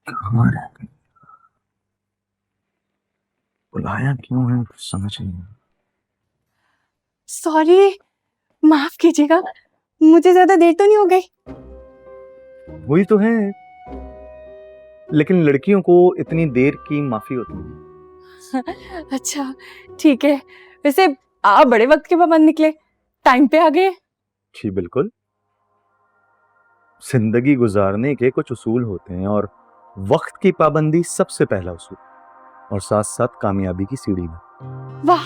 कहाँ रह गई? बुलाया क्यों है कुछ समझ नहीं आ सॉरी, माफ कीजिएगा, मुझे ज्यादा देर तो नहीं हो गई? रहा। वही तो है, लेकिन लड़कियों को इतनी देर की माफी होती है। अच्छा, ठीक है। वैसे आप बड़े वक्त के पाबंद निकले, टाइम पे आ गए। जी बिल्कुल। जिंदगी गुजारने के कुछ उसूल होते हैं और वक्त की पाबंदी सबसे पहला उसूल, और साथ साथ कामयाबी की सीढ़ी में। वाह,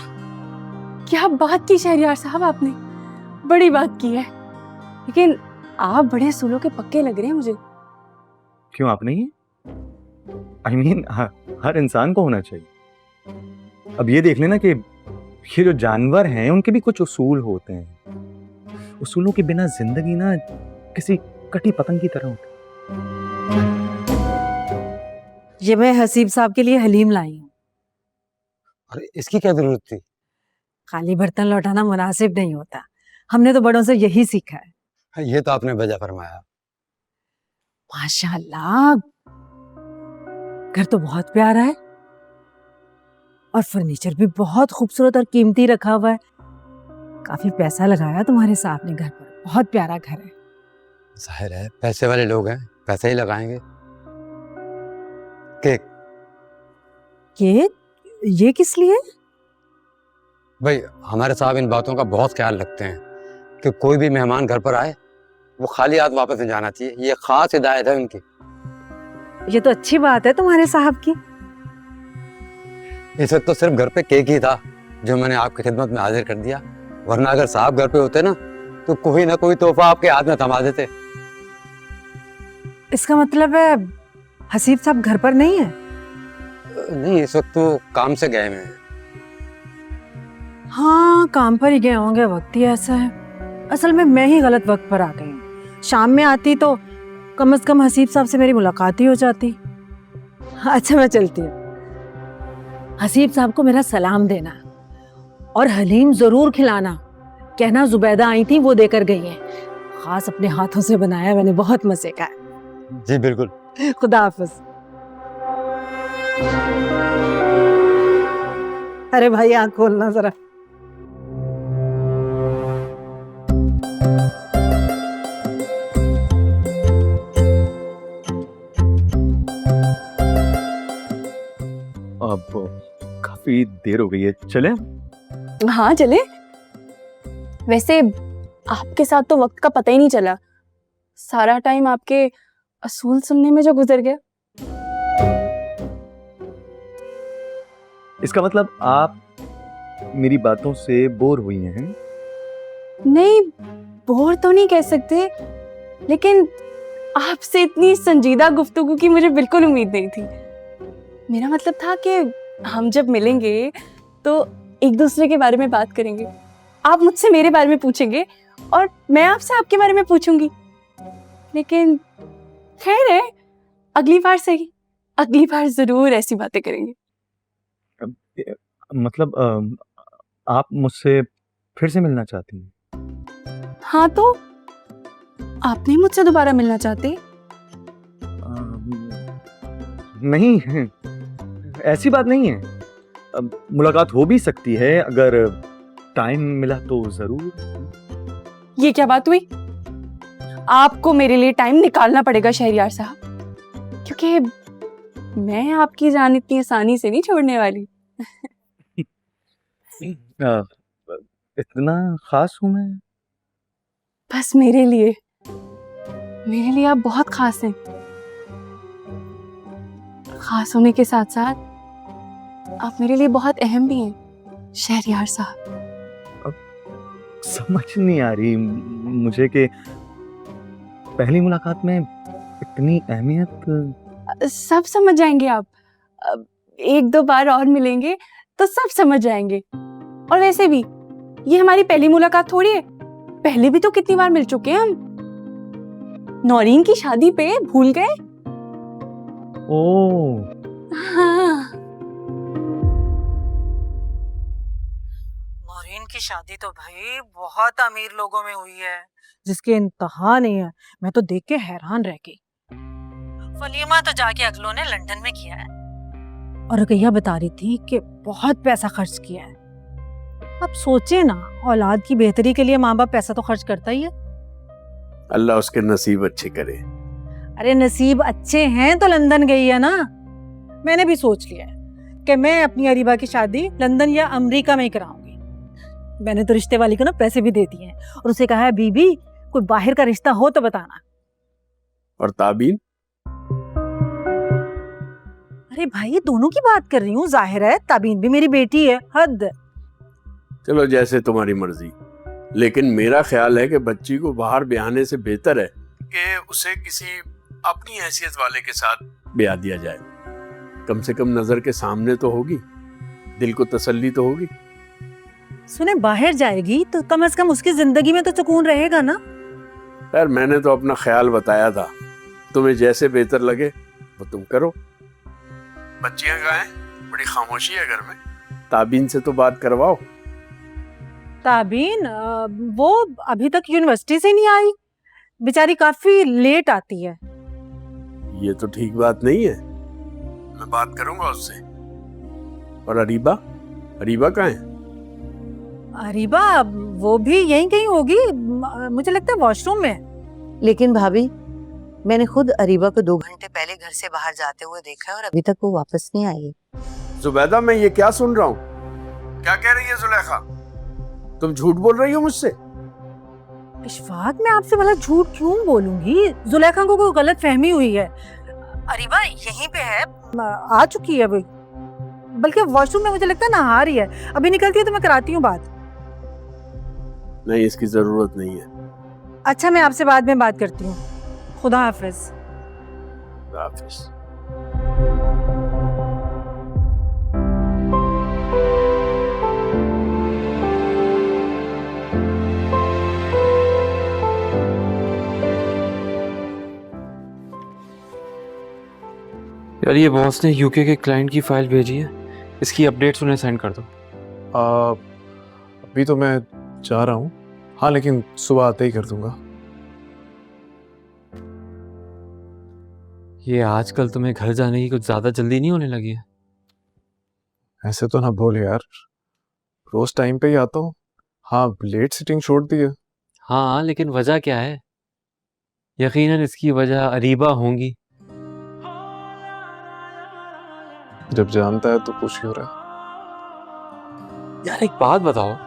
क्या बात की शहरयार साहब, आपने बड़ी बात की है। लेकिन आप बड़े असूलों के पक्के लग रहे हैं मुझे। क्यों, आप नहीं? आई मीन हर इंसान को होना चाहिए। अब ये देख लेना कि ये जो जानवर हैं उनके भी कुछ उसूल होते हैं। उसूलों के बिना जिंदगी ना किसी कटी पतंग की तरह होती। ये मैं हसीब साहब के लिए हलीम लाई हूँ। अरे इसकी क्या जरूरत थी? खाली बर्तन लौटाना मुनासिब नहीं होता, हमने तो बड़ों से यही सीखा है। ये तो आपने वजह फरमाया। माशाल्लाह, घर तो बहुत प्यारा है और फर्नीचर भी बहुत खूबसूरत और कीमती रखा हुआ है। काफी पैसा लगाया तुम्हारे साहब ने घर पर, बहुत प्यारा घर है। जाहिर है पैसे वाले लोग हैं, पैसे ही लगाएंगे। केक ये किस लिए? भाई, हमारे साहब इन बातों का बहुत ख्याल रखते हैं कि कोई भी मेहमान घर पर आए वो खाली हाथ वापस नहीं जाना चाहिए। ये खास हिदायत है उनकी। ये तो अच्छी बात है तुम्हारे साहब की। इस वक्त तो सिर्फ घर पे केक ही था जो मैंने आपकी खिदमत में हाजिर कर दिया, वरना अगर साहब घर पे होते ना तो कोई ना कोई तोहफा आपके हाथ में थमा देते। इसका मतलब है हसीब साहब घर पर नहीं है? नहीं, इस वक्त तो काम से गए हुए हैं। हाँ, काम पर ही गए होंगे, वक्त ही ऐसा है। असल में मैं ही गलत वक्त पर आ गई हूँ। शाम में आती तो कम से कम हसीब साहब से मेरी मुलाकात ही हो जाती। अच्छा, मैं चलती हूँ। हसीब साहब को मेरा सलाम देना और हलीम जरूर खिलाना। कहना जुबैदा आई थी, वो देकर गई हैं। खास अपने हाथों से बनाया मैंने, बहुत मजे का है। जी बिल्कुल। खुदा हाफिज। अरे भाई, आँख खोलना जरा। अब काफी देर हो गई है, चले? हाँ चले। वैसे आपके साथ तो वक्त का पता ही नहीं चला, सारा टाइम आपके असूल सुनने में जो गुजर गया। इसका मतलब आप मेरी बातों से बोर हुई हैं? नहीं, बोर तो नहीं कह सकते, लेकिन आपसे इतनी संजीदा गुफ्तगू की मुझे बिल्कुल उम्मीद नहीं थी। मेरा मतलब था कि हम जब मिलेंगे तो एक दूसरे के बारे में बात करेंगे। आप मुझसे मेरे बारे में पूछेंगे और मैं आपसे आपके बारे में पूछूंगी। लेकिन खैर है, अगली बार सही, अगली बार जरूर ऐसी बातें करेंगे। मतलब आप मुझसे फिर से मिलना चाहती हैं? हाँ, तो आप नहीं मुझसे दोबारा मिलना चाहते? नहीं, ऐसी बात नहीं है। मुलाकात हो भी सकती है, अगर टाइम मिला तो जरूर। ये क्या बात हुई? आपको मेरे लिए टाइम निकालना पड़ेगा शहरयार साहब, क्योंकि मैं आपकी जान इतनी आसानी से नहीं छोड़ने वाली। इतना खास हूं मैं? बस मेरे लिए आप बहुत खास हैं। खास होने के साथ साथ आप मेरे लिए बहुत अहम भी हैं शहरयार साहब। समझ नहीं आ रही मुझे कि पहली मुलाकात में इतनी अहमियत। सब समझ जाएंगे आप। अब एक दो बार और मिलेंगे तो सब समझ जाएंगे। और वैसे भी ये हमारी पहली मुलाकात थोड़ी है, पहले भी तो कितनी बार मिल चुके हैं हम। नौरीन की शादी पे भूल गए? ओह, हाँ। नौरीन की शादी तो भाई बहुत अमीर लोगों में हुई है, जिसके इंतहा नहीं है। मैं तो देख के हैरान रह गई। वलीमा तो जाके अगलों ने लंदन में किया है। और रुकैया बता रही थी कि बहुत पैसा खर्च किया है। अब सोचे ना, औलाद की बेहतरी के लिए माँ बाप पैसा तो खर्च करता ही है। अल्लाह उसके नसीब अच्छे करे। अरे नसीब अच्छे हैं तो लंदन गई है ना। मैंने भी सोच लिया है कि मैं अपनी अरीबा की शादी लंदन या अमेरिका में ही कराऊंगी। मैंने तो रिश्ते वाली को ना पैसे भी दे दिए हैं और उसे कहा है बीबी कोई बाहर का रिश्ता हो तो बताना। और ताबीन? अरे भाई दोनों की बात कर रही हूँ, जाहिर है ताबीन भी मेरी बेटी है। हद। चलो जैसे तुम्हारी मर्जी, लेकिन मेरा ख्याल है कि बच्ची को बाहर ब्याहने से बेहतर है कि उसे किसी अपनी हैसियत वाले के साथ ब्याह दिया जाए। कम से कम नजर के सामने तो होगी, दिल को तसल्ली तो होगी। सुने बाहर जाएगी तो कम से कम उसकी जिंदगी में तो सुकून रहेगा ना। यार मैंने तो अपना ख्याल बताया था, तुम्हें जैसे बेहतर लगे वो तुम करो। बच्चियां कहाँ हैं? बड़ी खामोशी है घर में। ताबीन से तो बात करवाओ। ताबीन वो अभी तक यूनिवर्सिटी से नहीं आई, बेचारी काफी लेट आती है। ये तो ठीक बात नहीं है, मैं बात करूंगा उससे। और अरीबा? अरीबा कहाँ है? अरीबा वो भी यहीं कहीं होगी, मुझे लगता है वॉशरूम में। लेकिन भाभी मैंने खुद अरीबा को 2 घंटे पहले घर से बाहर जाते हुए देखा है और अभी तक वो वापस नहीं आई है। जुबैदा मैं ये क्या सुन रहा हूँ? क्या कह रही है जुलेखा? तुम झूठ बोल रही हो मुझसे? इशफाक मैं आपसे भला झूठ क्यों बोलूंगी? जुलेखा को कोई गलत फहमी हुई है। अरीबा यहीं पे है, आ चुकी है अभी, बल्कि वॉशरूम में मुझे लगता है नहा रही है। अभी निकलती है तो मैं कराती हूँ बात। नहीं, इसकी जरूरत नहीं है। अच्छा मैं आपसे बाद में बात करती हूँ। खुदा हाफिज। हाफिज। यार ये बॉस ने यूके के क्लाइंट की फाइल भेजी है, इसकी अपडेट्स उन्हें सेंड कर दो। अभी तो मैं जा रहा हूँ। हाँ लेकिन सुबह आते ही कर दूंगा। ये आजकल तुम्हें घर जाने की कुछ ज़्यादा जल्दी नहीं होने लगी है? ऐसे तो ना बोल यार, रोज टाइम पे ही आता हूँ। हाँ लेट सिटिंग छोड़ दी है। हाँ लेकिन वजह क्या है? यकीनन इसकी वजह अरीबा होंगी। जब जानता है तो पूछ क्यों रहा यार एक बात बताओ,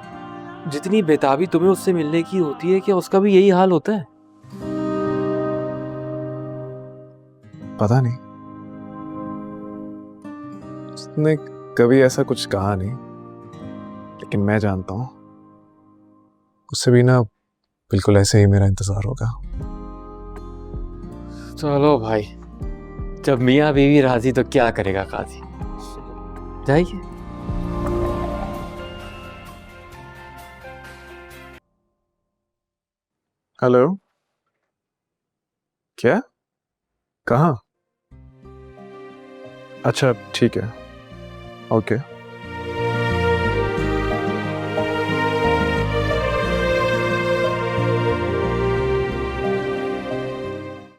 जितनी बेताबी तुम्हें उससे मिलने की होती है क्या उसका भी यही हाल होता है? है? पता नहीं, उसने कभी ऐसा कुछ कहा नहीं, लेकिन मैं जानता हूँ उससे भी ना बिल्कुल ऐसे ही मेरा इंतजार होगा। चलो भाई, जब मियाँ बीवी राजी तो क्या करेगा काजी। जाइए। हेलो, क्या? कहाँ? अच्छा ठीक है, ओके।